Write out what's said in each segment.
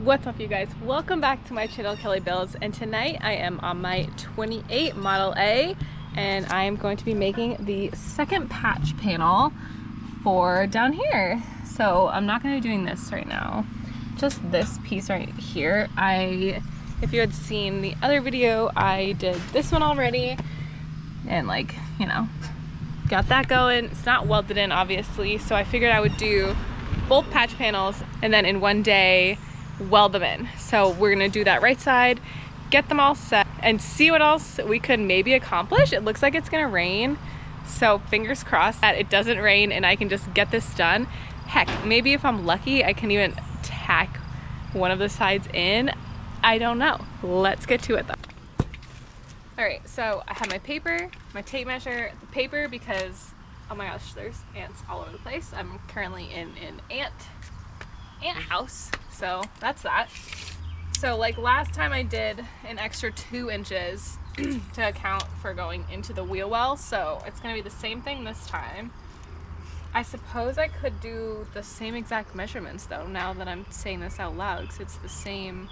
What's up, you guys? Welcome back to my channel, Kelly Builds, and tonight I am on my 28 Model A and I am going to be making the second patch panel for down here. So I'm not going to be doing this right now, just this piece right here. If you had seen the other video, I did this one already and got that going. It's not welded in, obviously, so I figured I would do both patch panels and then in one day weld them in. So we're gonna do that right side, get them all set, and see what else we could maybe accomplish. It looks like it's gonna rain, so fingers crossed that it doesn't rain and I can just get this done. Heck, maybe if I'm lucky, I can even tack one of the sides in. I don't know. Let's get to it though. All right, so I have my paper, my tape measure, the paper because, oh my gosh, there's ants all over the place. I'm currently in an ant house, so that's that. So like last time I did an extra 2 inches to account for going into the wheel well, so it's gonna be the same thing this time. I suppose I could do the same exact measurements though, now that I'm saying this out loud, because it's the same.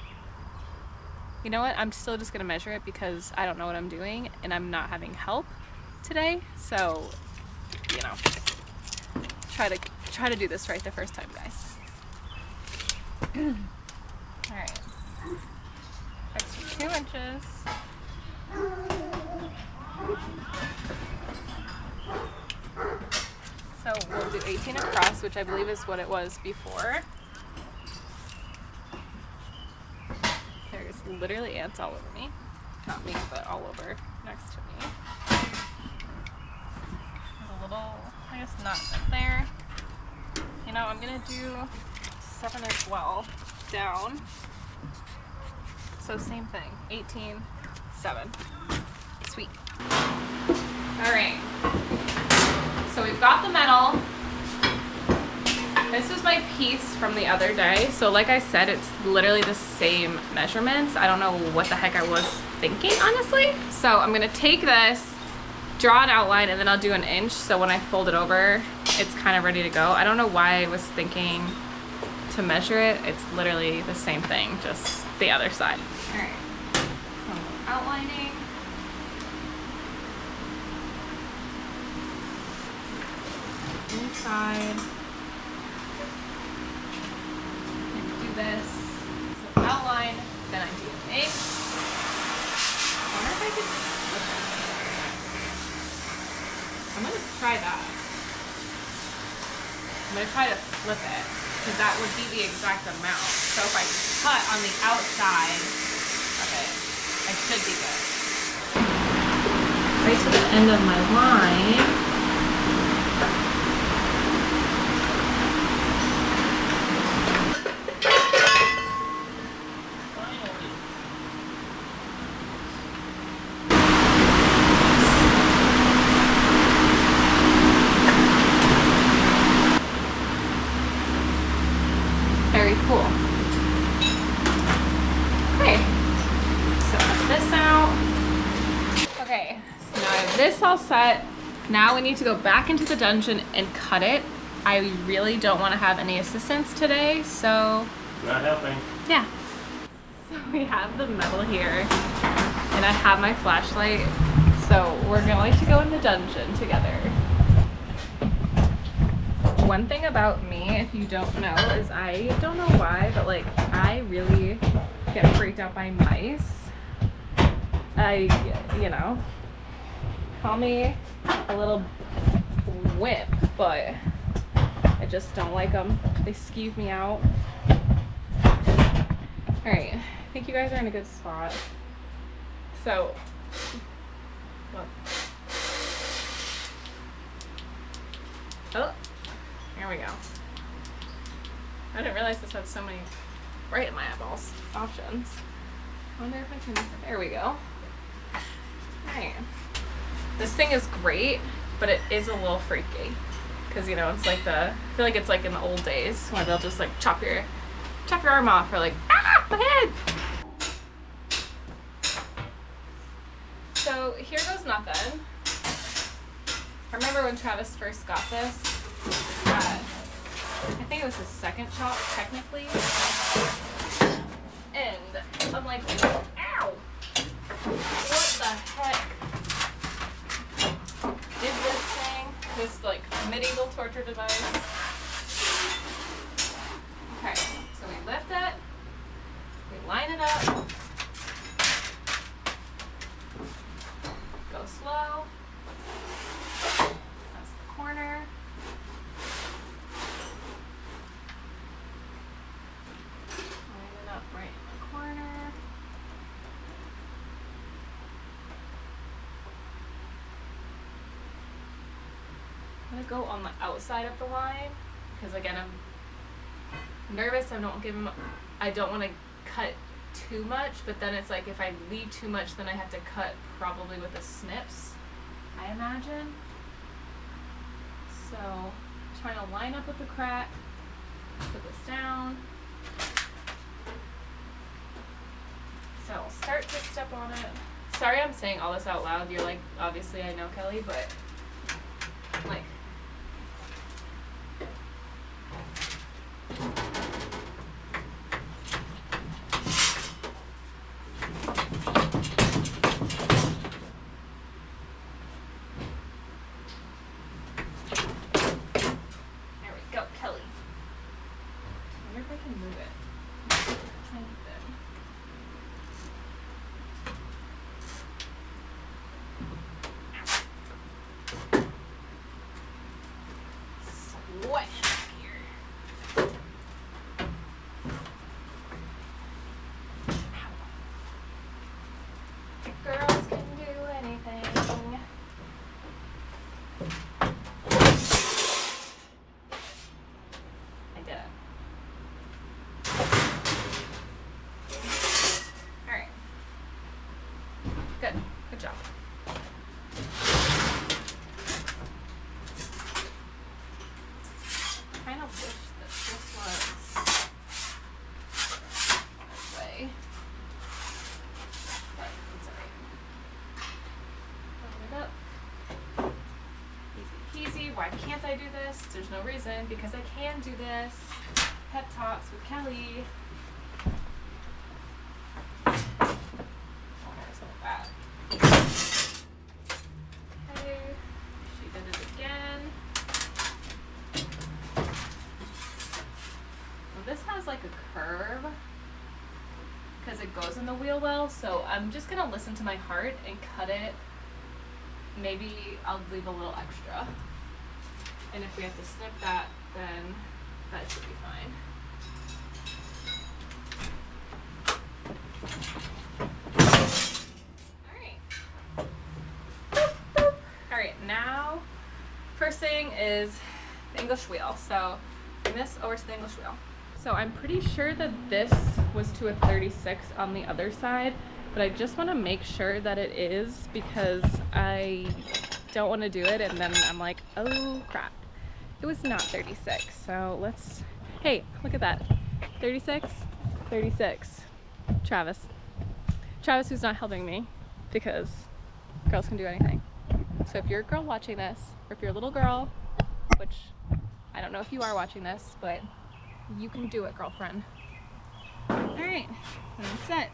You know what, I'm still just gonna measure it because I don't know what I'm doing and I'm not having help today, so you know, try to do this right the first time, guys. All right, extra 2 inches. So we'll do 18 across, which I believe is what it was before. There's literally ants all over me. Not me, but all over next to me. There's a little, I guess, not there. You know, I'm gonna do 7 as well, down. So same thing, 18, 7. Sweet. All right, so we've got the metal. This was my piece from the other day. So like I said, it's literally the same measurements. I don't know what the heck I was thinking, honestly. So I'm gonna take this, draw an outline, and then I'll do an inch. So when I fold it over, it's kind of ready to go. I don't know why I was thinking to measure it. It's literally the same thing, just the other side. All right, so outlining. Inside. This, so outline, then I do an inch. I wonder if I could flip it. I'm gonna try that. I'm gonna try to flip it, because that would be the exact amount. So if I cut on the outside of it, I should be good. Right to the end of my line. Very cool. Okay, so cut this out. Okay, so now I have this all set. Now we need to go back into the dungeon and cut it. I really don't want to have any assistance today, so... Not helping. Yeah. So we have the metal here, and I have my flashlight, so we're going to go in the dungeon together. One thing about me, if you don't know, is I don't know why, but like I really get freaked out by mice. You know, call me a little wimp, but I just don't like them. They skeeve me out. All right, I think you guys are in a good spot. So, look. Oh. Here we go. I didn't realize this had so many, right in my eyeballs, options. I wonder if I can, there we go. Alright. This thing is great, but it is a little freaky. Because, you know, it's like I feel like it's like in the old days where they'll just like chop your arm off or like, ah, my head! So here goes nothing. I remember when Travis first got this, I think it was his second shop, technically. like, ow! What the heck is this thing? This like medieval torture device. Okay, so we lift it, we line it up, go slow. That's the corner. Line it up right in the corner. I'm gonna go on the outside of the line because again I'm nervous. I don't want to cut too much, but then it's like if I leave too much, then I have to cut probably with the snips, I imagine. So trying to line up with the crack, put this down. So I'll start to step on it. Sorry I'm saying all this out loud. You're like, obviously I know, Kelly, but like, girls can do anything. I did it. Alright. Good. Good job. I kind of wish that this was this way. But it's alright. Open it up. Easy peasy. Why can't I do this? There's no reason, because I can do this. Pep talks with Kelly. Okay, she did it again. Well, this has like a curve because it goes in the wheel well, so I'm just gonna listen to my heart and cut it. Maybe I'll leave a little extra. And if we have to snip that, then that should be fine. Alright, now, first thing is the English wheel. So, bring this over to the English wheel. So I'm pretty sure that this was to a 36 on the other side, but I just want to make sure that it is because I don't want to do it and then I'm like, oh crap. It was not 36, so let's, hey, look at that. 36, 36. Travis, who's not helping me because girls can do anything. So if you're a girl watching this, or if you're a little girl, which I don't know if you are watching this, but you can do it, girlfriend. All right, that's it.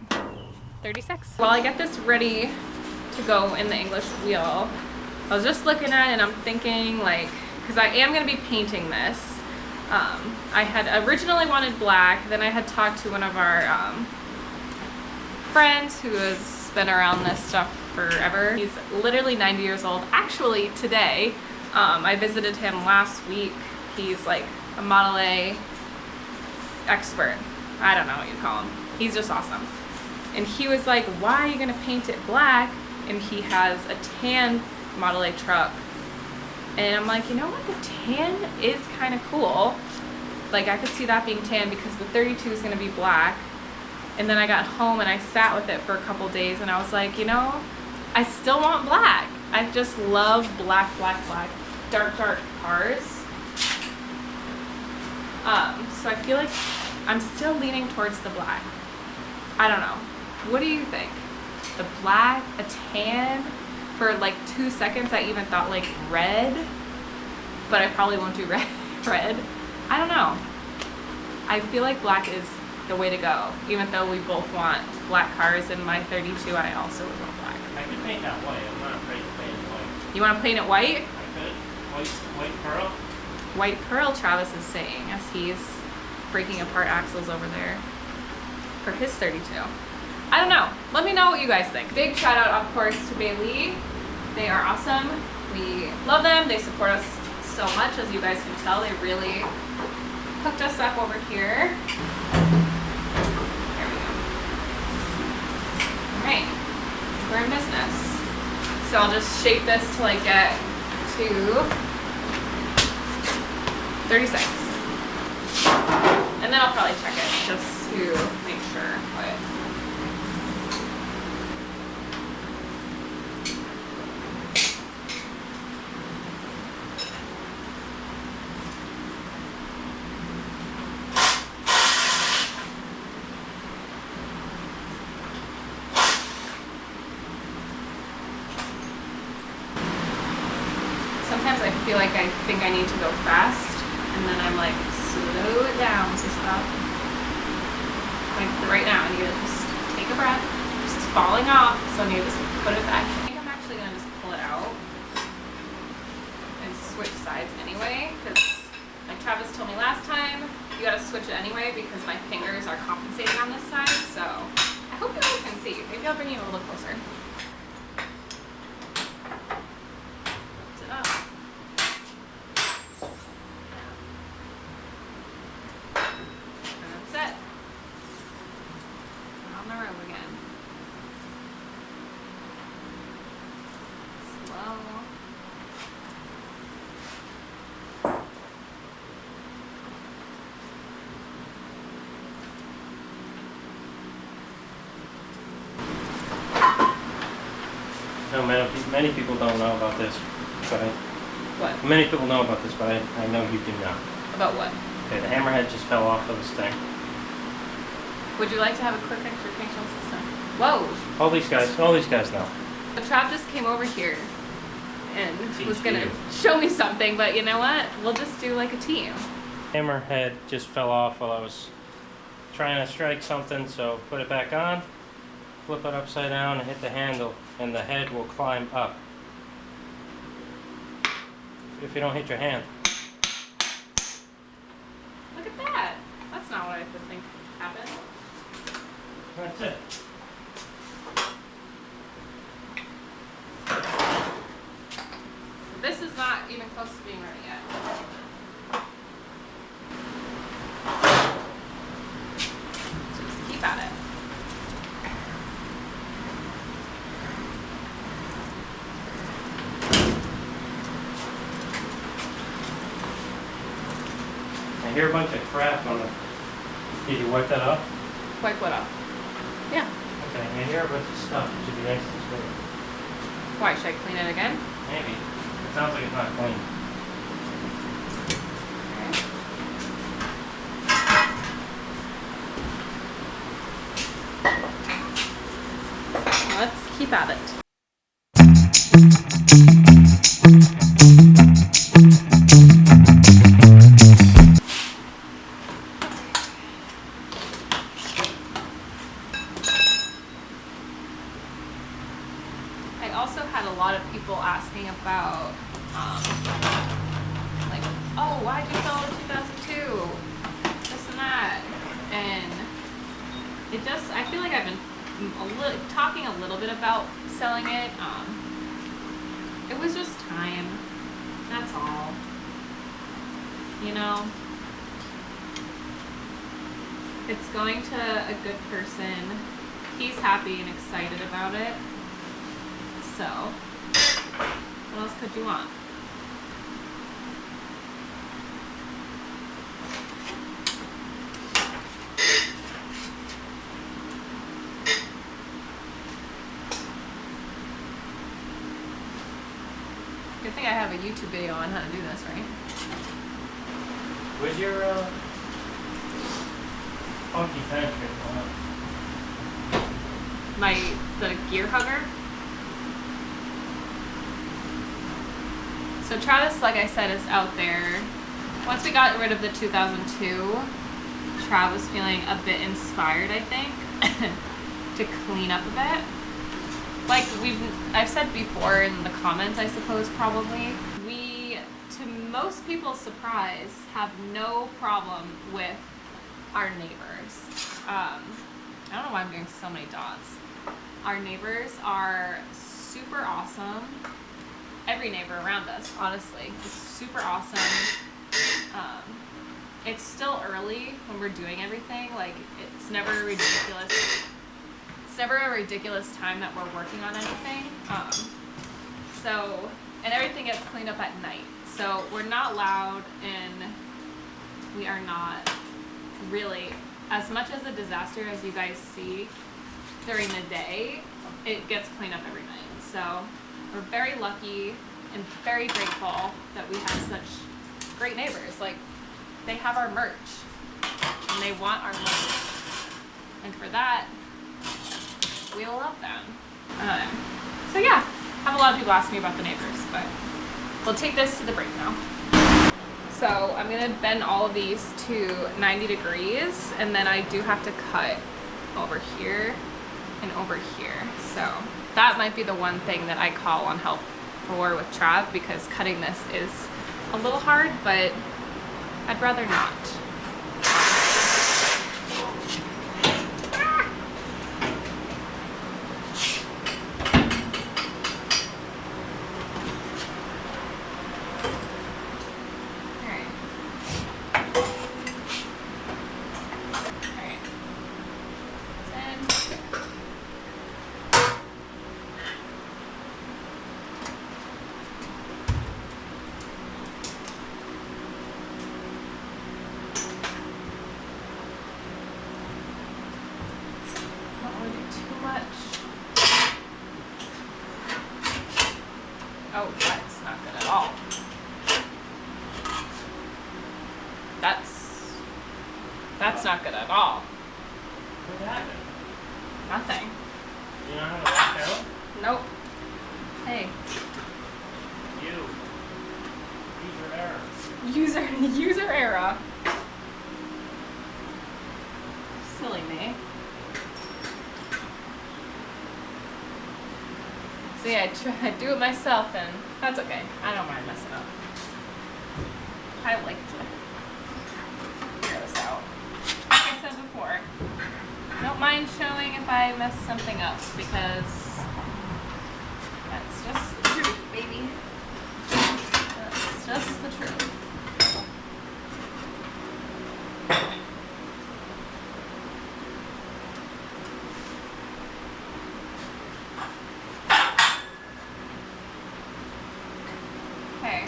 36. While I get this ready to go in the English wheel, I was just looking at it and I'm thinking like, because I am going to be painting this. I had originally wanted black, then I had talked to one of our friends who has been around this stuff forever. He's literally 90 years old. Actually, today, I visited him last week. He's like a Model A expert. I don't know what you call him. He's just awesome. And he was like, why are you gonna paint it black? And he has a tan Model A truck. And I'm like, you know what? The tan is kind of cool. Like I could see that being tan because the 32 is gonna be black. And then I got home and I sat with it for a couple days and I was like, you know, I still want black. I just love black, black, black, dark, dark cars. So I feel like I'm still leaning towards the black. I don't know. What do you think? The black, a tan? For like 2 seconds I even thought like red, but I probably won't do red. I don't know. I feel like black is the way to go. Even though we both want black cars in my 32, I also would want black. I could paint that white. I'm not afraid to paint it white. You want to paint it white? I could. White pearl? White pearl, Travis is saying, as he's breaking apart axles over there for his 32. I don't know. Let me know what you guys think. Big shout out, of course, to Bailey. They are awesome. We love them. They support us so much, as you guys can tell. They really hooked us up over here. There we go. All right, we're in business. So I'll just shape this till I get to 36. And then I'll probably check it just to make sure. But sometimes I feel like I think I need to go fast, and then I'm like, slow it down to stop. Like right now, I need to just take a breath. It's falling off, so I need to just put it back. I think I'm actually gonna just pull it out and switch sides anyway, because like Travis told me last time, you gotta switch it anyway because my fingers are compensating on this side. So I hope you guys can see. Maybe I'll bring you a little closer. Lift it up. No, many people don't know about this, but What? many people know about this, but I know you do not. About what? Okay, the hammerhead just fell off of this thing. Would you like to have a quick extrication system? Whoa! All these guys know. The Trav just came over here and Teach was gonna you. show me something, but you know what? We'll just do like a team. Hammerhead just fell off while I was trying to strike something, so put it back on, flip it upside down and hit the handle, and the head will climb up. If you don't hit your hand. Look at that. That's not what I would think happened. That's it. This is not even close to being ready yet. Just keep at it. I hear a bunch of crap on the... Did you wipe that up? Wipe what up? Yeah. Okay, I hear a bunch of stuff. It should be nice and smooth. Why, should I clean it again? Maybe. It sounds like it's not clean. Let's keep at it. I also had a lot of people asking about, like, oh, why'd you sell the 2002? This and that. And it just, I feel like I've been talking a little bit about selling it. It was just time. That's all. You know? It's going to a good person. He's happy and excited about it. So, what else could you want? Good thing I have a YouTube video on how to do this, right? Where's your funky fence The gear hugger. So Travis, like I said, is out there. Once we got rid of the 2002, Trav was feeling a bit inspired, I think, to clean up a bit. Like I've said before in the comments, I suppose, probably, we, to most people's surprise, have no problem with our neighbors. I don't know why I'm doing so many dots. Our neighbors are super awesome. Every neighbor around us, honestly, is super awesome. It's still early when we're doing everything. Like, it's never ridiculous. It's never a ridiculous time that we're working on anything. And everything gets cleaned up at night. So we're not loud, and we are not really, as much as a disaster as you guys see during the day, it gets cleaned up every night. So we're very lucky and very grateful that we have such great neighbors. Like, they have our merch and they want our merch. And for that, we love them. So yeah, I have a lot of people ask me about the neighbors, but we'll take this to the break now. So I'm gonna bend all of these to 90 degrees, and then I do have to cut over here and over here. So that might be the one thing that I call on help for with Trav, because cutting this is a little hard, but I'd rather not. Oh, that's not good at all. That's not good at all. What happened? Nothing. You know how to walk out? Nope. Hey. User error. User error. Silly me. So yeah, I do it myself, and that's okay. I don't mind messing up. I like to figure this out. Like I said before, I don't mind showing if I mess something up, because that's just the truth, baby. That's just the truth. Okay,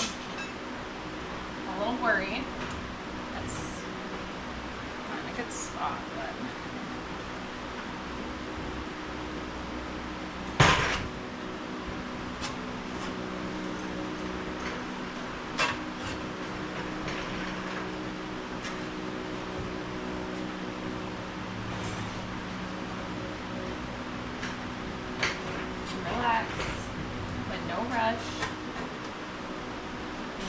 a little worried. That's not a good spot, but relax, but no rush.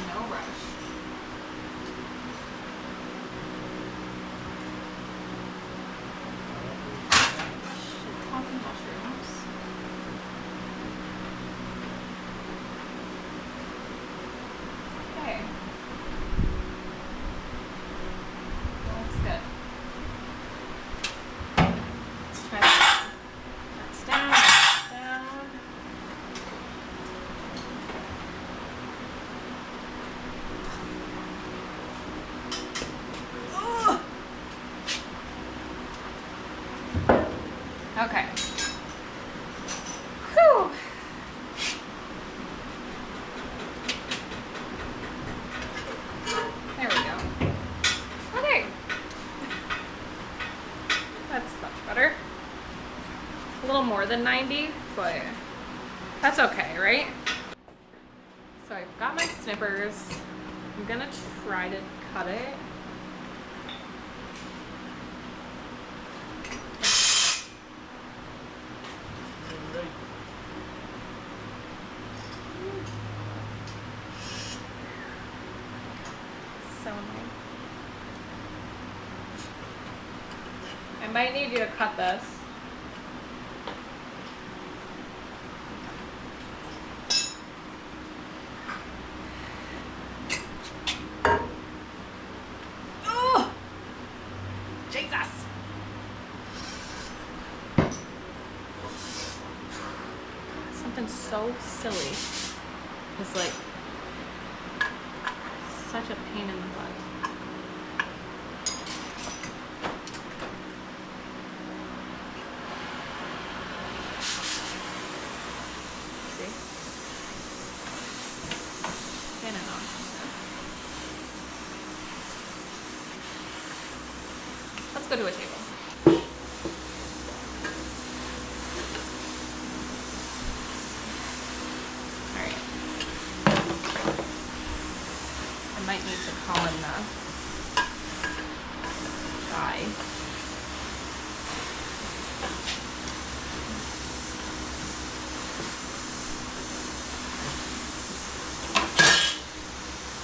No rush. Shiitake mushrooms. Okay. That looks good. Let's try that. That's down, that's down. Okay. Whew. There we go. Okay. That's much better. A little more than 90, but that's okay, right? So I've got my snippers. I'm gonna try to cut it. So annoying. might need you to cut this. Oh! Jesus! Something so silly is like such a pain in the butt. Let's go to a table. Alright. I might need to call in the guy.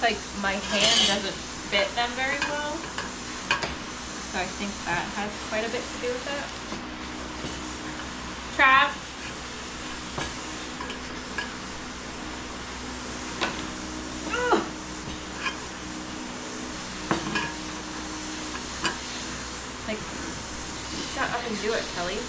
Like, my hand doesn't fit them very well. So I think that has quite a bit to do with it. Trav. Ugh. Like, shut up and do it, Kelly.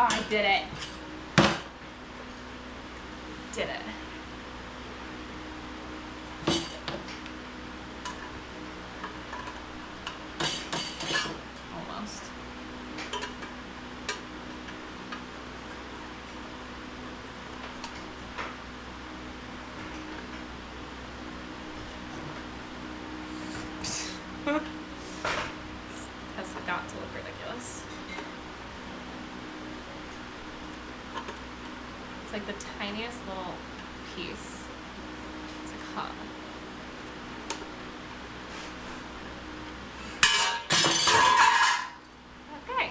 Oh, I did it. Did it. Almost. Has got to look ridiculous. It's like the tiniest little piece. It's like hot. Okay.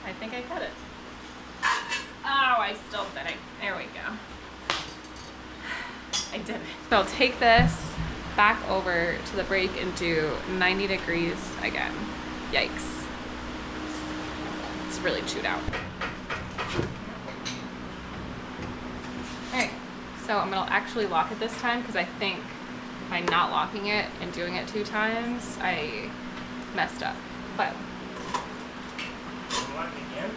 I think I cut it. Oh, I still did it. There we go. I did it. So I'll take this back over to the brake and do 90 degrees again. Yikes. It's really chewed out. Alright, so I'm going to actually lock it this time because I think by not locking it and doing it 2 times, I messed up. But Lock again?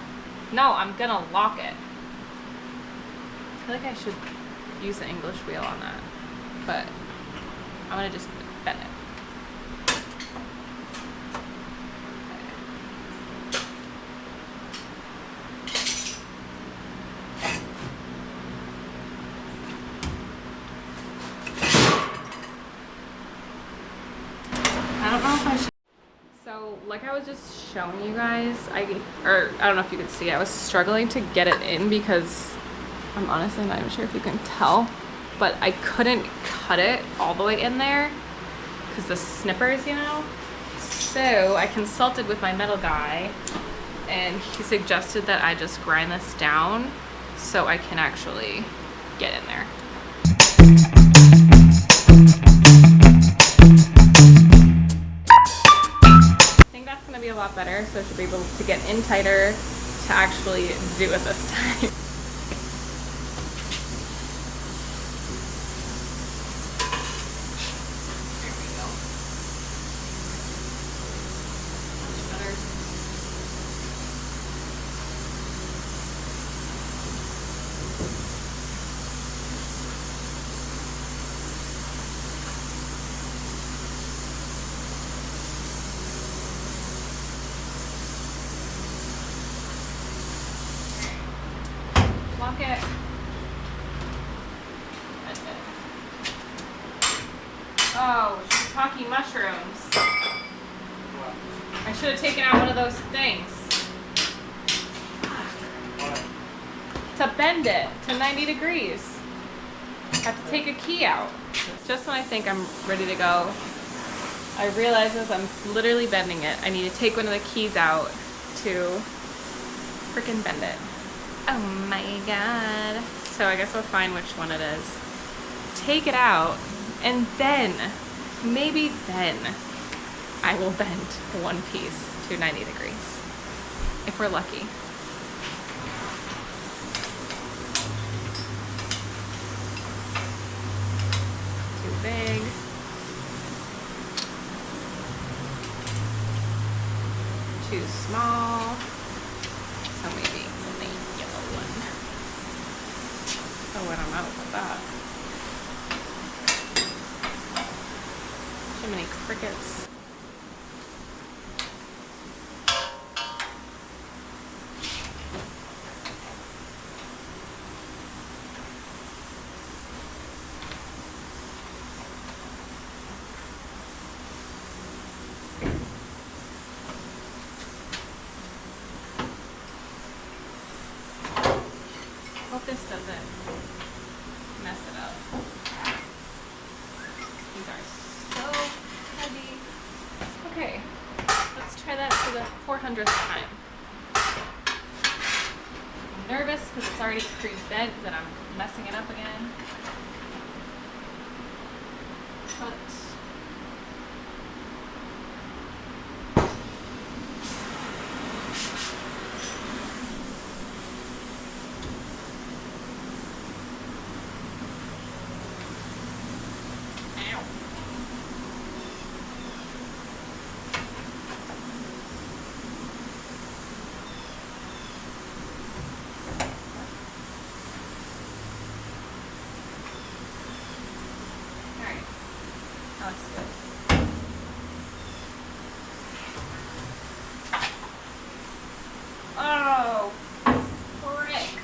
no, I'm going to lock it. I feel like I should use the English wheel on that, but I'm going to just bend it. So, like I was just showing you guys, I don't know if you could see, I was struggling to get it in because I'm honestly not even sure if you can tell, but I couldn't cut it all the way in there because the snippers, you know? So I consulted with my metal guy and he suggested that I just grind this down so I can actually get in there. Be a lot better, so I should be able to get in tighter to actually do it this time. There we go. Much better. Lock it. That's it. Talking mushrooms. I should have taken out one of those things. To bend it to 90 degrees. I have to take a key out. Just when I think I'm ready to go, I realize as I'm literally bending it, I need to take one of the keys out to freaking bend it. Oh my god. So I guess I'll find which one it is. Take it out, and then, maybe then, I will bend one piece to 90 degrees. If we're lucky. Too big. Too small. So maybe the yellow one. Oh, I don't know about that. Too many crickets. Hope this doesn't mess it up. These are so heavy. Okay, let's try that for the 400th time. I'm nervous because it's already pre-bent that I'm messing it up again. But let's do it. Oh, frick.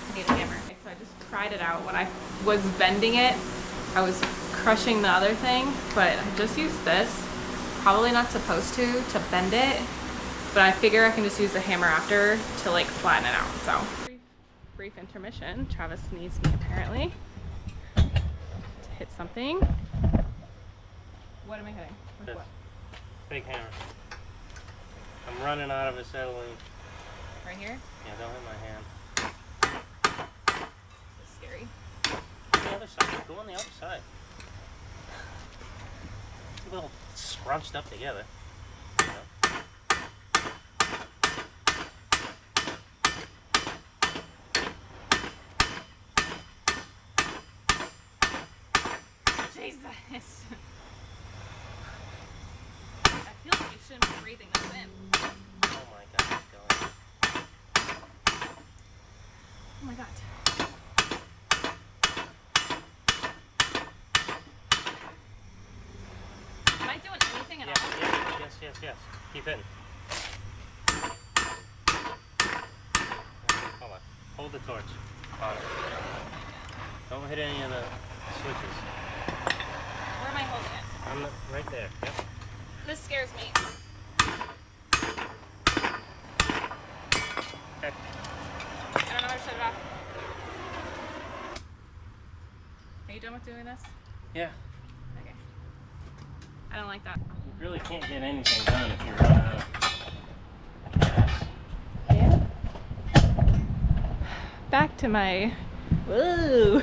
I need a hammer. Okay, so I just tried it out. When I was bending it, I was crushing the other thing, but I just used this. Probably not supposed to bend it, but I figure I can just use the hammer after to like flatten it out. So brief intermission. Travis needs me apparently to hit something. What am I hitting? With what? Big hammer. I'm running out of acetylene. Right here? Yeah, don't hit my hand. This is scary. On the other side. Go on the other side. It's a little scrunched up together. You know? Jesus! I feel like you shouldn't be breathing this in. Oh my god, it's going. Oh my god. Am I doing anything at Yes, all? yes. Keep hitting. Hold on. Hold the torch on it. Don't hit any of the switches. Where am I holding it? Right there. Yep. This scares me. Okay. I don't know how to shut it off. Are you done with doing this? Yeah. Okay. I don't like that. You really can't get anything done if you run out of gas. Yeah. Back to my woo,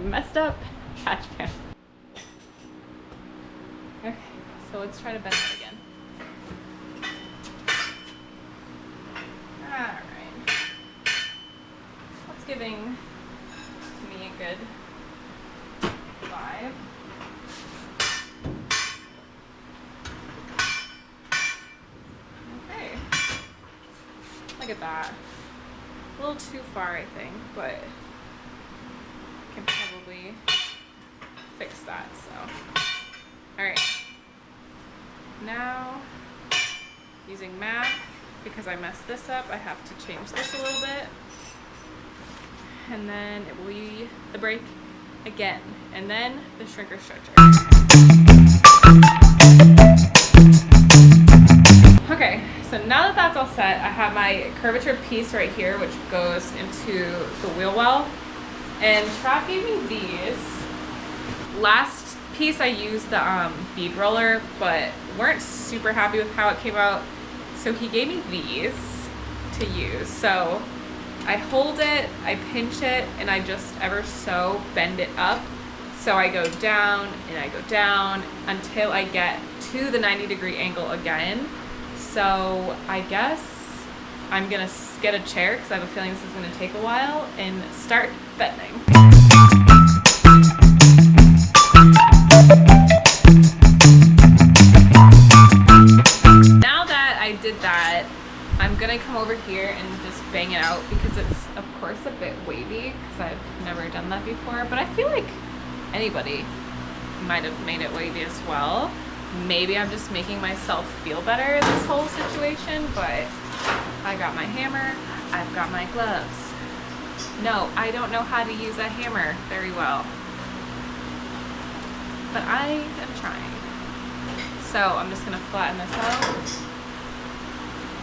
messed up patch pan. Okay, so let's try to bend it again. Alright. That's giving me a good 5. Look at that. A little too far, I think, but I can probably fix that, so. All right. Now, using math, because I messed this up, I have to change this a little bit. And then it will be the brake again, and then the shrinker stretcher. Okay, so now that that's all set, I have my curvature piece right here, which goes into the wheel well. And Trav gave me these. Last piece I used the bead roller, but weren't super happy with how it came out. So he gave me these to use. So I hold it, I pinch it, and I just ever so bend it up. So I go down and I go down until I get to the 90-degree angle again. So I guess I'm gonna get a chair because I have a feeling this is gonna take a while and start bending. Now that I did that, I'm gonna come over here and just bang it out because it's of course a bit wavy because I've never done that before, but I feel like anybody might have made it wavy as well. Maybe I'm just making myself feel better in this whole situation, but I got my hammer, I've got my gloves. No, I don't know how to use a hammer very well, but I am trying. So I'm just gonna flatten this out.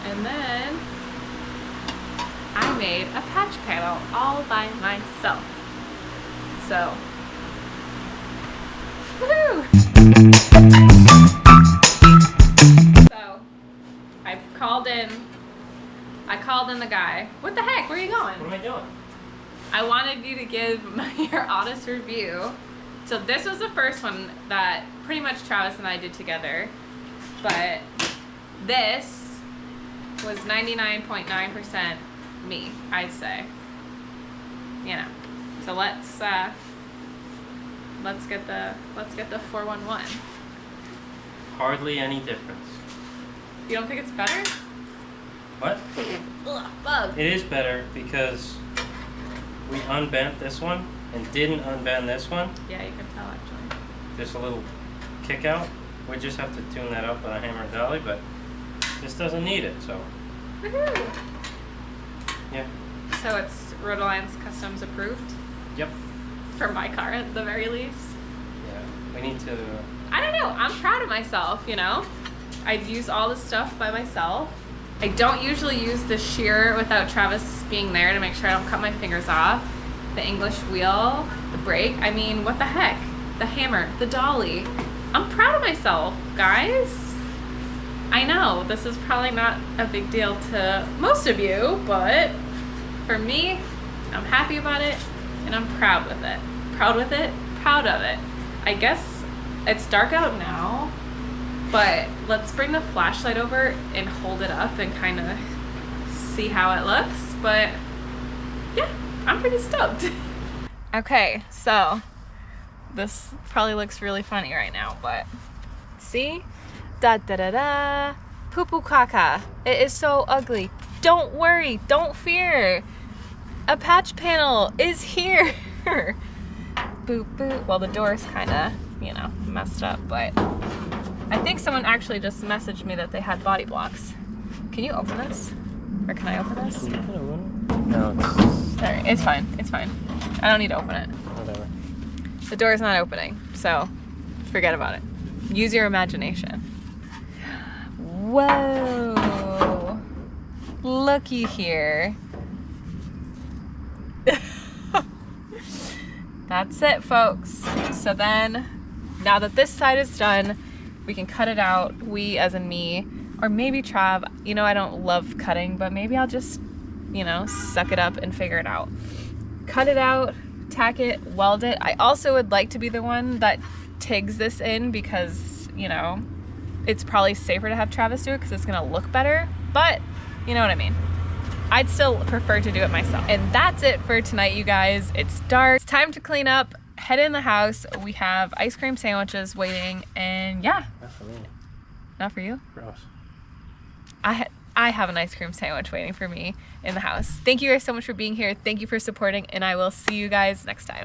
And then I made a patch panel all by myself. So, woohoo! So, I called in the guy. What the heck? Where are you going? What am I doing? I wanted you to give your honest review. So this was the first one that pretty much Travis and I did together. But this was 99.9% me, I'd say. You know. So let's get the 411. Hardly any difference. You don't think it's better? What? Ugh, bug. It is better because we unbent this one and didn't unbend this one. Yeah, you can tell actually. Just a little kick out. We just have to tune that up with a hammer and dolly, but this doesn't need it, so. Woohoo! Yeah. So it's Road Alliance Customs approved? Yep. For my car at the very least? Yeah. We need to. I don't know. I'm proud of myself, you know? I'd use all this stuff by myself. I don't usually use the shear without Travis being there to make sure I don't cut my fingers off. The English wheel, the brake, I mean, what the heck? The hammer, the dolly. I'm proud of myself, guys. I know, this is probably not a big deal to most of you, but for me, I'm happy about it, and I'm proud with it. Proud with it, proud of it. I guess it's dark out now, but let's bring the flashlight over and hold it up and kind of see how it looks. But yeah, I'm pretty stoked. Okay, so this probably looks really funny right now, but see? Da da da da. Poo poo caca. It is so ugly. Don't worry, don't fear. A patch panel is here. Boop boop. Well, the door's kind of, you know, messed up, but I think someone actually just messaged me that they had body blocks. Can you open this? Or can I open this? No, Alright, it's fine. It's fine. I don't need to open it. whatever. The door is not opening, so forget about it. Use your imagination. Whoa. Looky here. That's it, folks. So then, now that this side is done, we can cut it out. We, as in me, or maybe Trav. You know, I don't love cutting, but maybe I'll just, you know, suck it up and figure it out. Cut it out, tack it, weld it. I also would like to be the one that tigs this in because, you know, it's probably safer to have Travis do it because it's gonna look better, but you know what I mean. I'd still prefer to do it myself. And that's it for tonight, you guys. It's dark. It's time to clean up, head in the house. We have ice cream sandwiches waiting, and yeah. Not for me. Not for you? Gross. I have an ice cream sandwich waiting for me in the house. Thank you guys so much for being here. Thank you for supporting, and I will see you guys next time.